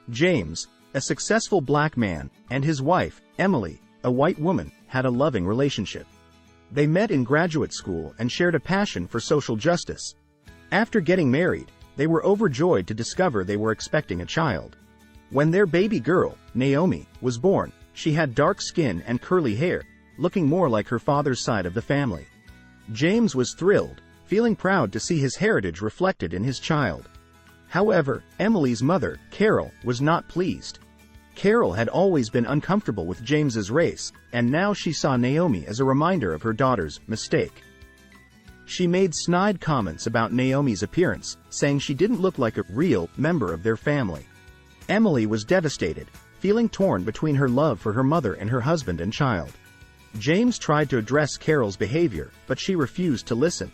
James, a successful black man, and his wife, Emily, a white woman, had a loving relationship. They met in graduate school and shared a passion for social justice. After getting married, they were overjoyed to discover they were expecting a child. When their baby girl, Naomi, was born, she had dark skin and curly hair, looking more like her father's side of the family. James was thrilled, feeling proud to see his heritage reflected in his child. However, Emily's mother, Carol, was not pleased. Carol had always been uncomfortable with James's race, and now she saw Naomi as a reminder of her daughter's mistake. She made snide comments about Naomi's appearance, saying she didn't look like a real member of their family. Emily was devastated, feeling torn between her love for her mother and her husband and child. James tried to address Carol's behavior, but she refused to listen.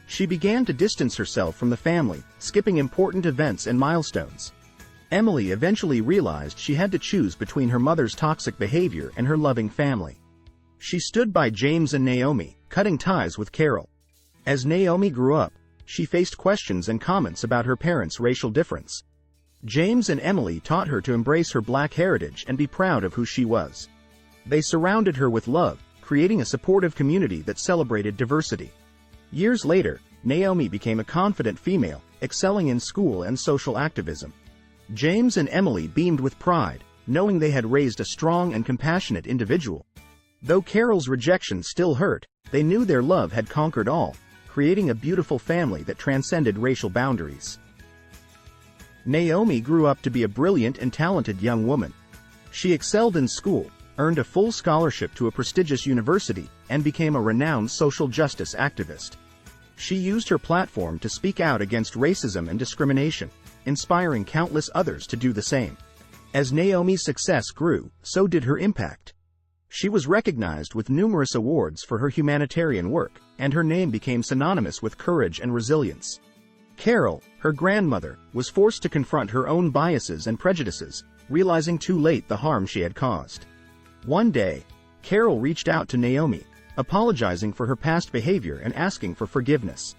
She began to distance herself from the family, skipping important events and milestones. Emily eventually realized she had to choose between her mother's toxic behavior and her loving family. She stood by James and Naomi, cutting ties with Carol. As Naomi grew up, she faced questions and comments about her parents' racial difference. James and Emily taught her to embrace her black heritage and be proud of who she was. They surrounded her with love, creating a supportive community that celebrated diversity. Years later, Naomi became a confident female, excelling in school and social activism. James and Emily beamed with pride, knowing they had raised a strong and compassionate individual. Though Carol's rejection still hurt, they knew their love had conquered all, creating a beautiful family that transcended racial boundaries. Naomi grew up to be a brilliant and talented young woman. She excelled in school, earned a full scholarship to a prestigious university, and became a renowned social justice activist. She used her platform to speak out against racism and discrimination, inspiring countless others to do the same. As Naomi's success grew, so did her impact. She was recognized with numerous awards for her humanitarian work, and her name became synonymous with courage and resilience. Carol, her grandmother, was forced to confront her own biases and prejudices, realizing too late the harm she had caused. One day, Carol reached out to Naomi, apologizing for her past behavior and asking for forgiveness.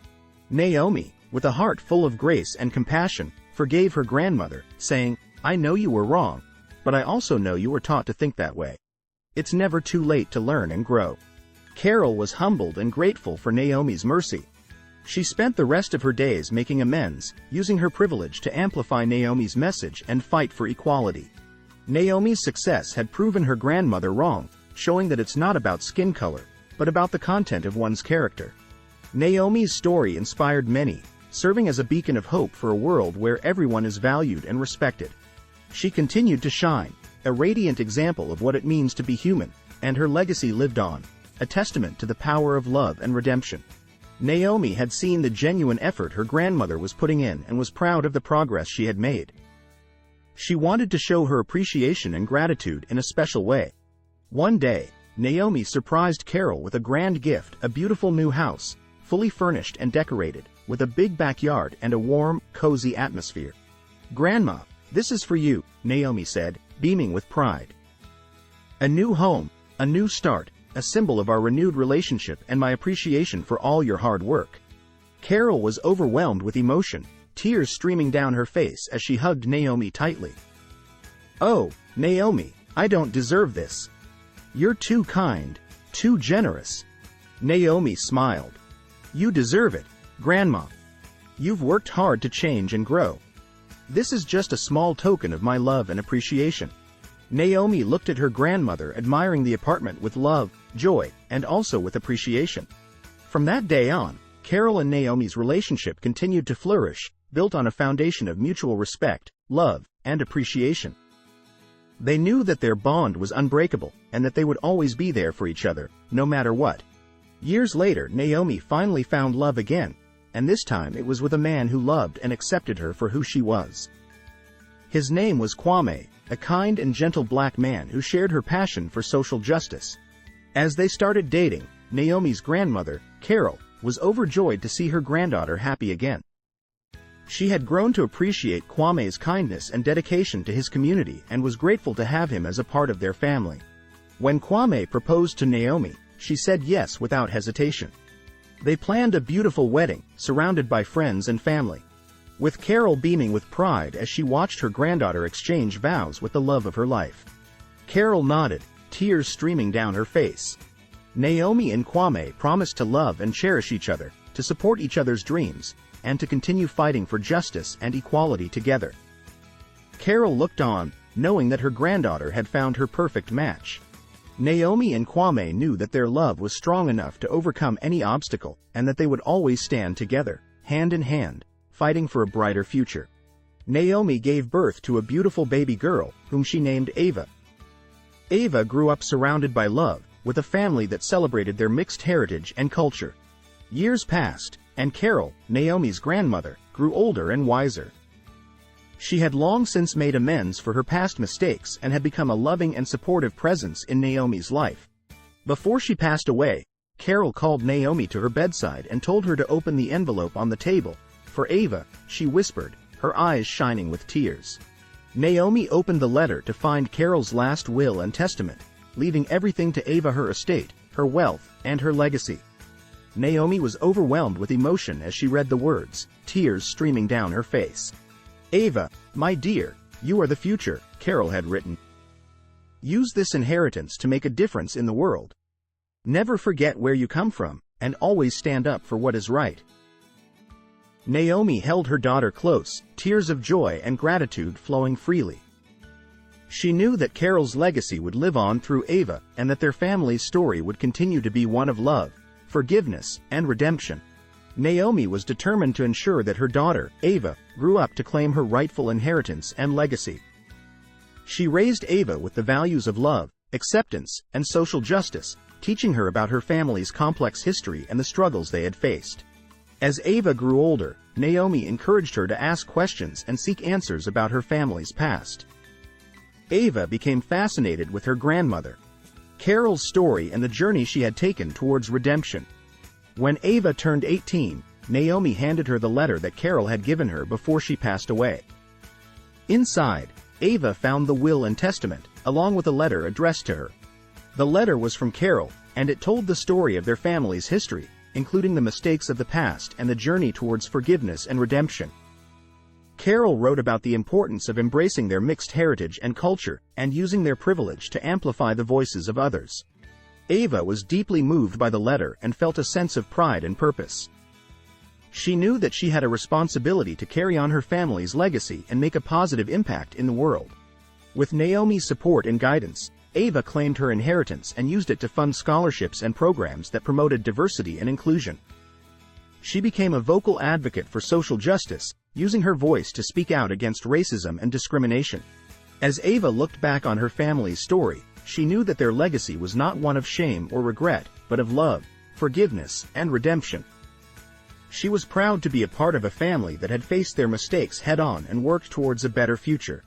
Naomi, with a heart full of grace and compassion, forgave her grandmother, saying, "I know you were wrong, but I also know you were taught to think that way. It's never too late to learn and grow." Carol was humbled and grateful for Naomi's mercy. She spent the rest of her days making amends, using her privilege to amplify Naomi's message and fight for equality. Naomi's success had proven her grandmother wrong, showing that it's not about skin color, but about the content of one's character. Naomi's story inspired many, serving as a beacon of hope for a world where everyone is valued and respected. She continued to shine, a radiant example of what it means to be human, and her legacy lived on, a testament to the power of love and redemption. Naomi had seen the genuine effort her grandmother was putting in and was proud of the progress she had made. She wanted to show her appreciation and gratitude in a special way. One day, Naomi surprised Carol with a grand gift, a beautiful new house, fully furnished and decorated, with a big backyard and a warm, cozy atmosphere. "Grandma, this is for you," Naomi said, beaming with pride. "A new home, a new start, a symbol of our renewed relationship and my appreciation for all your hard work." Carol was overwhelmed with emotion, tears streaming down her face as she hugged Naomi tightly. "Oh, Naomi, I don't deserve this. You're too kind, too generous." Naomi smiled. "You deserve it, Grandma. You've worked hard to change and grow. This is just a small token of my love and appreciation." Naomi looked at her grandmother, admiring the apartment with love, joy, and also with appreciation. From that day on, Carol and Naomi's relationship continued to flourish, built on a foundation of mutual respect, love, and appreciation. They knew that their bond was unbreakable, and that they would always be there for each other, no matter what. Years later, Naomi finally found love again, and this time it was with a man who loved and accepted her for who she was. His name was Kwame, a kind and gentle black man who shared her passion for social justice. As they started dating, Naomi's grandmother, Carol, was overjoyed to see her granddaughter happy again. She had grown to appreciate Kwame's kindness and dedication to his community and was grateful to have him as a part of their family. When Kwame proposed to Naomi, she said yes without hesitation. They planned a beautiful wedding, surrounded by friends and family. with Carol beaming with pride as she watched her granddaughter exchange vows with the love of her life. Carol nodded, tears streaming down her face. Naomi and Kwame promised to love and cherish each other, to support each other's dreams, and to continue fighting for justice and equality together. Carol looked on, knowing that her granddaughter had found her perfect match. Naomi and Kwame knew that their love was strong enough to overcome any obstacle, and that they would always stand together, hand in hand, fighting for a brighter future. Naomi gave birth to a beautiful baby girl, whom she named Ava. Ava grew up surrounded by love, with a family that celebrated their mixed heritage and culture. Years passed, and Carol, Naomi's grandmother, grew older and wiser. She had long since made amends for her past mistakes and had become a loving and supportive presence in Naomi's life. Before she passed away, Carol called Naomi to her bedside and told her to open the envelope on the table. For Ava, she whispered, her eyes shining with tears. Naomi opened the letter to find Carol's last will and testament, leaving everything to Ava: her estate, her wealth, and her legacy. Naomi was overwhelmed with emotion as she read the words, tears streaming down her face. "Ava, my dear, you are the future," Carol had written. "Use this inheritance to make a difference in the world. Never forget where you come from, and always stand up for what is right." Naomi held her daughter close, tears of joy and gratitude flowing freely. She knew that Carol's legacy would live on through Ava, and that their family's story would continue to be one of love, forgiveness, and redemption. Naomi was determined to ensure that her daughter, Ava, grew up to claim her rightful inheritance and legacy. She raised Ava with the values of love, acceptance, and social justice, teaching her about her family's complex history and the struggles they had faced. As Ava grew older, Naomi encouraged her to ask questions and seek answers about her family's past. Ava became fascinated with her grandmother, Carol's story, and the journey she had taken towards redemption. When Ava turned 18, Naomi handed her the letter that Carol had given her before she passed away. Inside, Ava found the will and testament, along with a letter addressed to her. The letter was from Carol, and it told the story of their family's history, including the mistakes of the past and the journey towards forgiveness and redemption. Carol wrote about the importance of embracing their mixed heritage and culture, and using their privilege to amplify the voices of others. Ava was deeply moved by the letter and felt a sense of pride and purpose. She knew that she had a responsibility to carry on her family's legacy and make a positive impact in the world. With Naomi's support and guidance, Ava claimed her inheritance and used it to fund scholarships and programs that promoted diversity and inclusion. She became a vocal advocate for social justice, using her voice to speak out against racism and discrimination. As Ava looked back on her family's story, she knew that their legacy was not one of shame or regret, but of love, forgiveness, and redemption. She was proud to be a part of a family that had faced their mistakes head-on and worked towards a better future.